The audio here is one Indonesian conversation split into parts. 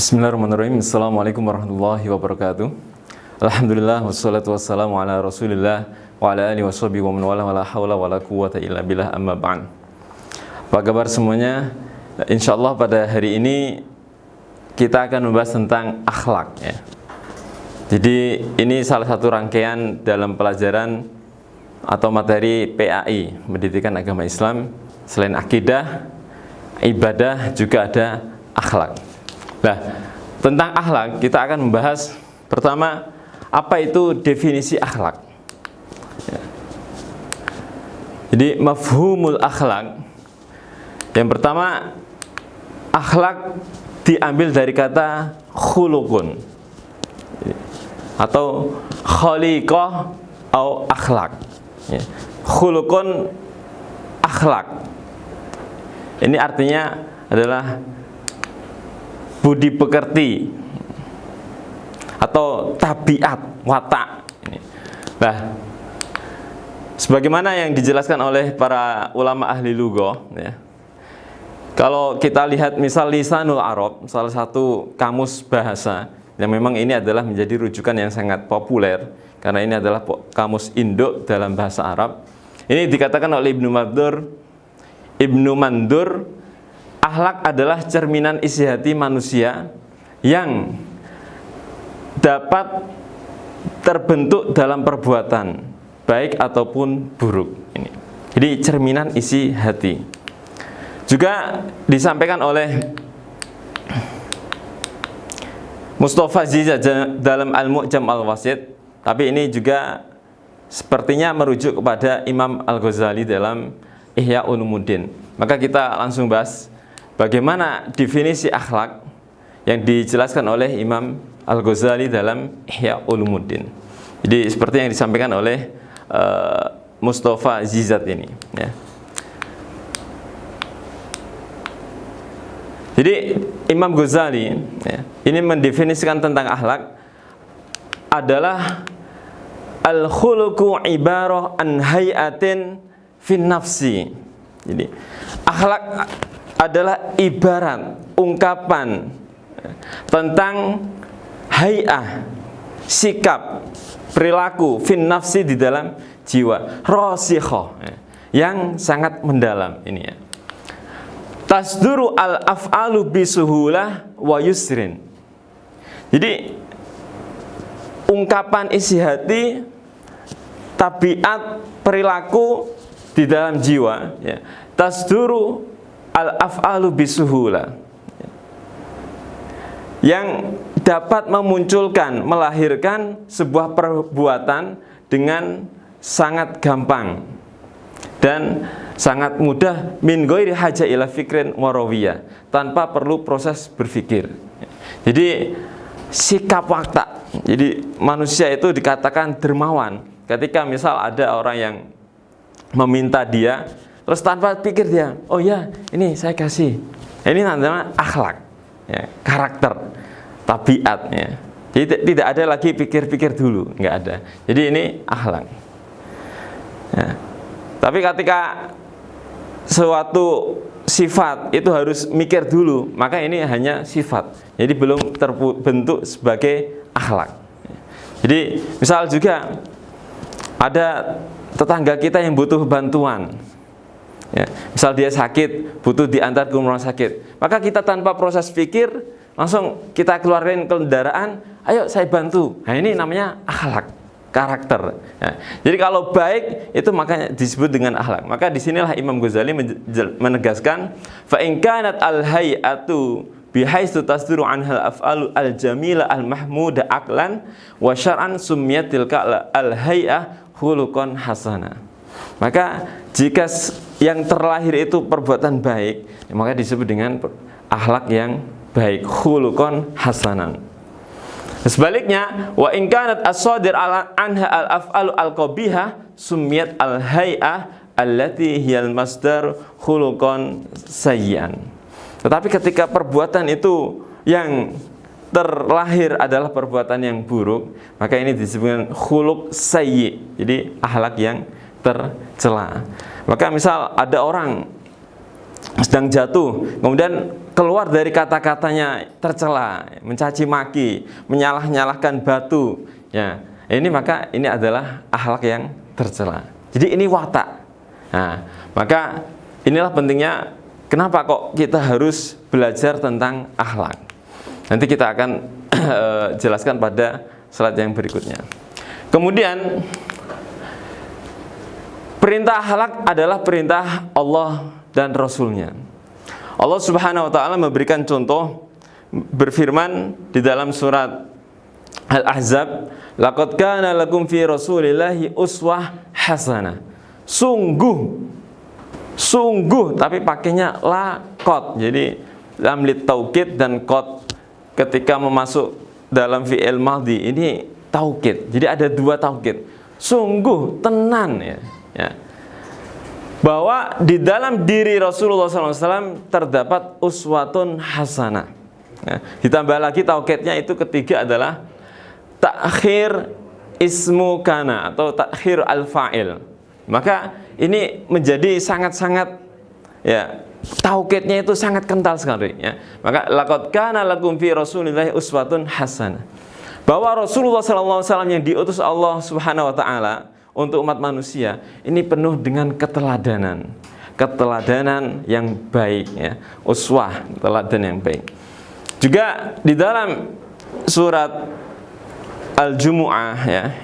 Bismillahirrahmanirrahim. Assalamualaikum warahmatullahi wabarakatuh. Alhamdulillah wassalatu wassalamu ala Rasulillah wa ala alihi washabihi wa man wala wala haula wala quwwata illa billah amma ba'd. Apa kabar semuanya? Insyaallah pada hari ini kita akan membahas tentang akhlak ya. Jadi ini salah satu rangkaian dalam pelajaran atau materi PAI, Pendidikan Agama Islam. Selain akidah, ibadah juga ada akhlak. Nah, tentang akhlak kita akan membahas pertama, apa itu definisi akhlak. Jadi mafhumul akhlak. Yang pertama, akhlak diambil dari kata khuluqun atau khaliqah atau akhlak. Khuluqun akhlak. Ini artinya adalah budi pekerti atau tabiat, watak. Nah, sebagaimana yang dijelaskan oleh para ulama ahli lugha, ya. Kalau kita lihat misal Lisanul Arab, salah satu kamus bahasa yang memang ini adalah menjadi rujukan yang sangat populer karena ini adalah kamus induk dalam bahasa Arab. Ini dikatakan oleh Ibnu Mandur, akhlak adalah cerminan isi hati manusia yang dapat terbentuk dalam perbuatan baik ataupun buruk. Ini. Jadi cerminan isi hati. Juga disampaikan oleh Mustafa Zizat dalam Al-Mu'jam Al-Wasit, tapi ini juga sepertinya merujuk kepada Imam Al-Ghazali dalam Ihya Ulumuddin. Maka kita langsung bahas bagaimana definisi akhlak yang dijelaskan oleh Imam Al-Ghazali dalam Ihya Ulumuddin. Jadi seperti yang disampaikan oleh Mustafa Zizat ini ya. Jadi Imam Ghazali ya, ini mendefinisikan tentang akhlak adalah al-khuluqu ibarah an hayatin fin nafsi. Jadi akhlak adalah ibarat ungkapan tentang hay'ah, sikap, perilaku fin nafsi di dalam jiwa, rasikhah, yang sangat mendalam ini ya. Tasduru al-af'alu bisuhulah wa yusrin. Jadi ungkapan isi hati, tabiat, perilaku di dalam jiwa ya. Tasduru al-af'alu bisuhula, yang dapat memunculkan, melahirkan sebuah perbuatan dengan sangat gampang dan sangat mudah, min ghairi haja ila fikrin warawiyah, tanpa perlu proses berpikir. Jadi sikap watak. Jadi manusia itu dikatakan dermawan ketika misal ada orang yang meminta dia, terus tanpa pikir dia, oh ya ini saya kasih. Ini namanya akhlak ya, karakter, tabiat ya. Jadi tidak ada lagi pikir-pikir dulu, nggak ada. Jadi ini akhlak ya. Tapi ketika suatu sifat itu harus mikir dulu, maka ini hanya sifat, jadi belum terbentuk sebagai akhlak. Jadi misal juga ada tetangga kita yang butuh bantuan ya, misal dia sakit, butuh diantar ke rumah sakit, maka kita tanpa proses pikir langsung kita keluarin kendaraan, ayo saya bantu. Nah ini namanya akhlak, karakter ya. Jadi kalau baik itu makanya disebut dengan akhlak. Maka disinilah Imam Ghazali menegaskan, fa in kanat al hayatu bihaistu tasduru anhal af'alu al jamila al mahmuda aqlan wa syar'an summiyat tilka al hay'ah khuluqan hasana. Maka jika yang terlahir itu perbuatan baik, maka disebut dengan akhlak yang baik, khuluqan hasanan. Sebaliknya, wa in kanat as-sadir anha al-af'alu al-qabihah summiyat al-hay'ah allati hiyal masdar khuluqan sayyi'an. Tetapi ketika perbuatan itu yang terlahir adalah perbuatan yang buruk, maka ini disebutkan khuluq sayyi', jadi akhlak yang tercela. Maka misal ada orang sedang jatuh, kemudian keluar dari kata-katanya tercela, mencaci maki, menyalah-nyalahkan batu, ya, ini maka ini adalah akhlak yang tercela. Jadi ini watak. Nah, maka inilah pentingnya kenapa kok kita harus belajar tentang akhlak. Nanti kita akan jelaskan pada slide yang berikutnya. Kemudian perintah akhlak adalah perintah Allah dan Rasulnya. Allah Subhanahu wa ta'ala memberikan contoh, berfirman di dalam surat Al-Ahzab, laqad kana lakum fi rasulillahi uswah hasanah. Sungguh, tapi pakainya laqad. Jadi lam lit taukid dan qad ketika memasuk dalam fi'il madhi ini taukid. Jadi ada dua taukid. Sungguh, tenan, ya. Bahwa di dalam diri Rasulullah SAW terdapat uswatun hasanah. Ya, ditambah lagi taukidnya itu ketiga adalah takhir ismu kana atau takhir al-fa'il. Maka ini menjadi sangat-sangat, ya, taukidnya itu sangat kental sekali, ya. Maka laqad kana lakum fi rasulillahi uswatun hasanah. Bahwa Rasulullah SAW yang diutus Allah Subhanahu wa ta'ala untuk umat manusia ini penuh dengan keteladanan yang baik, ya. Uswah, teladan yang baik. Juga di dalam surat Al-Jumu'ah, ya,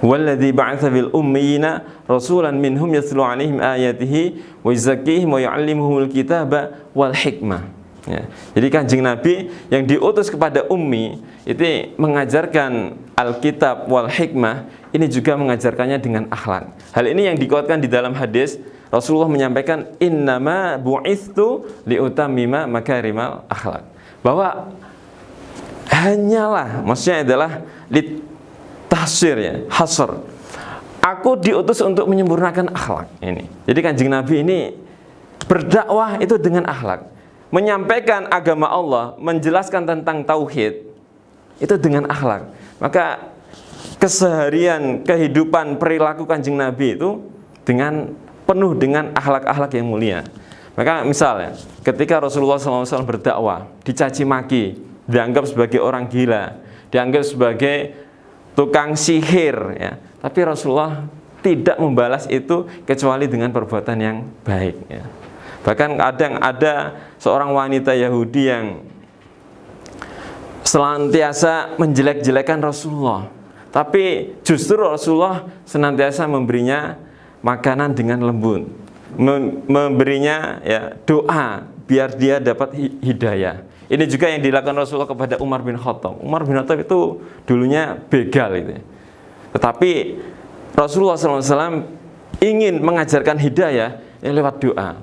walladzi ba'atsa bil ummiyina rasulan minhum yatlu 'alaihim ayatihi wa yuzakkihim wa yu'allimuhumul kitaba wal hikmah. Ya. Jadi Kanjeng Nabi yang diutus kepada ummi itu mengajarkan Alkitab wal hikmah, ini juga mengajarkannya dengan akhlak. Hal ini yang dikuatkan di dalam hadis Rasulullah menyampaikan innama bu'itsu liutammima makarimal akhlak. Bahwa hanyalah, maksudnya adalah litahsir, ya, hasr. Aku diutus untuk menyempurnakan akhlak ini. Jadi Kanjeng Nabi ini berdakwah itu dengan akhlak. Menyampaikan agama Allah, menjelaskan tentang tauhid itu dengan akhlak. Maka keseharian, kehidupan, perilaku Kanjeng Nabi itu penuh dengan akhlak-akhlak yang mulia. Maka misalnya ketika Rasulullah SAW berdakwah, dicaci maki, dianggap sebagai orang gila, dianggap sebagai tukang sihir, ya. Tapi Rasulullah tidak membalas itu kecuali dengan perbuatan yang baik, ya. Bahkan kadang ada seorang wanita Yahudi yang senantiasa menjelek-jelekan Rasulullah, tapi justru Rasulullah senantiasa memberinya makanan dengan lembut, memberinya, ya, doa biar dia dapat hidayah. Ini juga yang dilakukan Rasulullah kepada Umar bin Khattab. Umar bin Khattab itu dulunya begal itu. Tetapi Rasulullah SAW ingin mengajarkan hidayah lewat doa.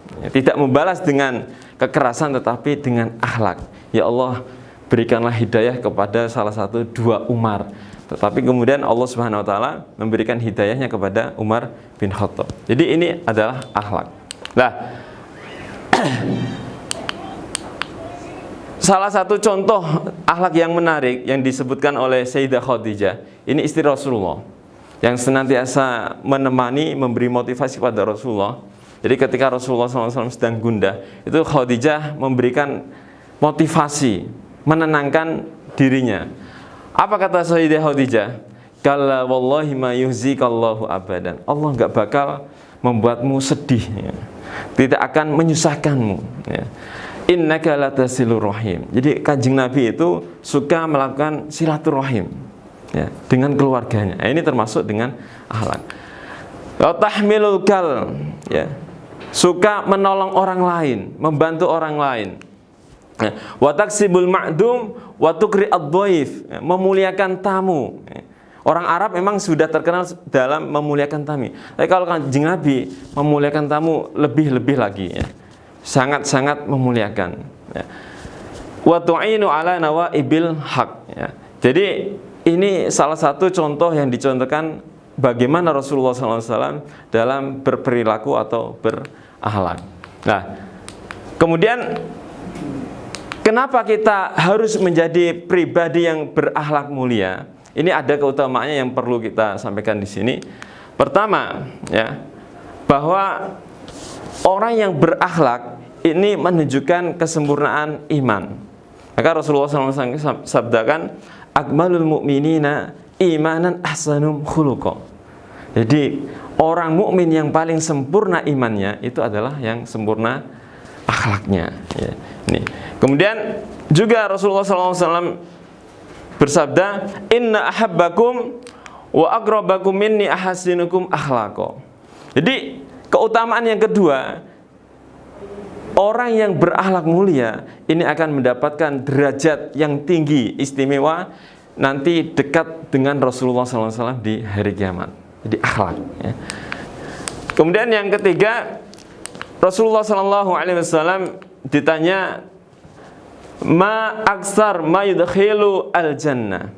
Tidak membalas dengan kekerasan tetapi dengan akhlak. Ya Allah, berikanlah hidayah kepada salah satu dua Umar. Tetapi kemudian Allah Subhanahu wa ta'ala memberikan hidayahnya kepada Umar bin Khattab. Jadi ini adalah akhlak. Nah, salah satu contoh akhlak yang menarik yang disebutkan oleh Sayyidah Khadijah, ini istri Rasulullah yang senantiasa menemani, memberi motivasi kepada Rasulullah. Jadi ketika Rasulullah SAW sedang gundah, itu Khadijah memberikan motivasi, menenangkan dirinya. Apa kata Sayyidah Khadijah? Kalla wallahi ma yuhzikallahu abadan. Allah enggak bakal membuatmu sedih, ya. Tidak akan menyusahkanmu, ya. Innaka latasilur rahim. Jadi Kanjeng Nabi itu suka melakukan silaturahim, ya, dengan keluarganya. Ini termasuk dengan akhlak. Wa tahmilul kal, ya. Suka menolong orang lain, membantu orang lain. Wa taksibul ma'dum wa tukri ad-dhaif, memuliakan tamu. Orang Arab memang sudah terkenal dalam memuliakan tamu. Tapi kalau Kanjeng Nabi memuliakan tamu lebih-lebih lagi, ya. Sangat-sangat memuliakan, ya. Wa tu'inu ala nawaibil haq, ya. Jadi ini salah satu contoh yang dicontohkan bagaimana Rasulullah SAW dalam berperilaku atau berakhlak. Nah, kemudian kenapa kita harus menjadi pribadi yang berakhlak mulia? Ini ada keutamaannya yang perlu kita sampaikan di sini. Pertama, ya, bahwa orang yang berakhlak ini menunjukkan kesempurnaan iman. Maka Rasulullah SAW sabdakan, akmalul mu'minina imanan ahsanum khuluqa. Jadi orang mukmin yang paling sempurna imannya itu adalah yang sempurna akhlaknya. Ya. Nih. Kemudian juga Rasulullah SAW bersabda, inna ahabbakum wa aqrabakum minni ahasinukum akhlaqa. Jadi keutamaan yang kedua, orang yang berakhlak mulia ini akan mendapatkan derajat yang tinggi, istimewa, nanti dekat dengan Rasulullah SAW di hari kiamat. Jadi akhlak. Ya. Kemudian yang ketiga, Rasulullah SAW ditanya, ma aksar ma yudkhilu al jannah.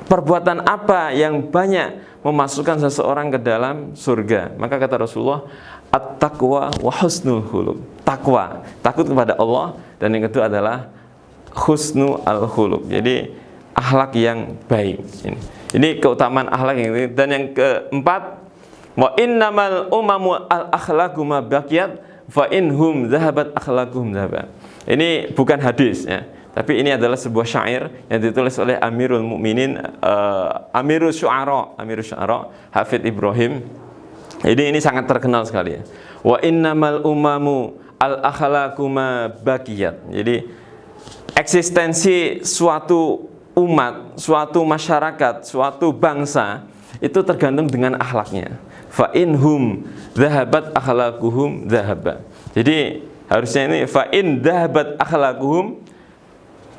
Perbuatan apa yang banyak memasukkan seseorang ke dalam surga? Maka kata Rasulullah, at-taqwa wa husnul khuluq. Takwa, takut kepada Allah, dan yang kedua adalah husnul al-khuluq. Jadi akhlak yang baik. Ini keutamaan akhlak yang ini. Dan yang keempat, wa innamal umamu al-akhlaqu ma baqiyat fa inhum dhahabat akhlaquhum dhahabat. Ini bukan hadis ya, tapi ini adalah sebuah syair yang ditulis oleh Amirul Mukminin, Amirul Syu'ara, Hafidz Ibrahim. Jadi ini sangat terkenal sekali ya. Wa innamal umamu al-akhlaqu ma baqiyat. Jadi eksistensi suatu umat, suatu masyarakat, suatu bangsa itu tergantung dengan akhlaknya. Fa inhum dhahabat akhlaquhum dhahaba. Jadi harusnya ini fa in dhahabat akhlaquhum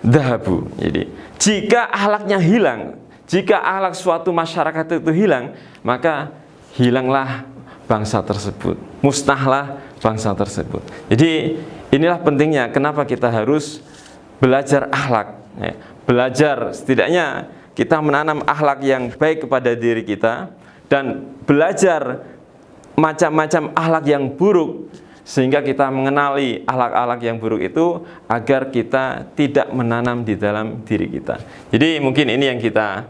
dhahabu. Jadi jika akhlaknya hilang, jika akhlak suatu masyarakat itu hilang, maka hilanglah bangsa tersebut, musnahlah bangsa tersebut. Jadi inilah pentingnya kenapa kita harus belajar akhlak ya. Belajar, setidaknya kita menanam akhlak yang baik kepada diri kita, dan belajar macam-macam akhlak yang buruk, sehingga kita mengenali akhlak-akhlak yang buruk itu agar kita tidak menanam di dalam diri kita. Jadi mungkin ini yang kita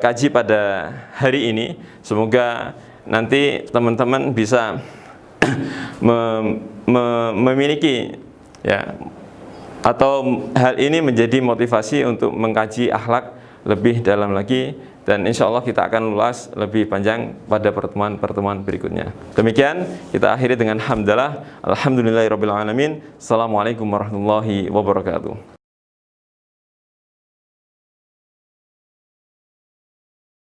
kaji pada hari ini. Semoga nanti teman-teman bisa memiliki ya, atau hal ini menjadi motivasi untuk mengkaji akhlak lebih dalam lagi, dan insya Allah kita akan ulas lebih panjang pada pertemuan-pertemuan berikutnya. Demikian kita akhiri dengan hamdalah, alhamdulillahirabbil alamin. Assalamualaikum warahmatullahi wabarakatuh.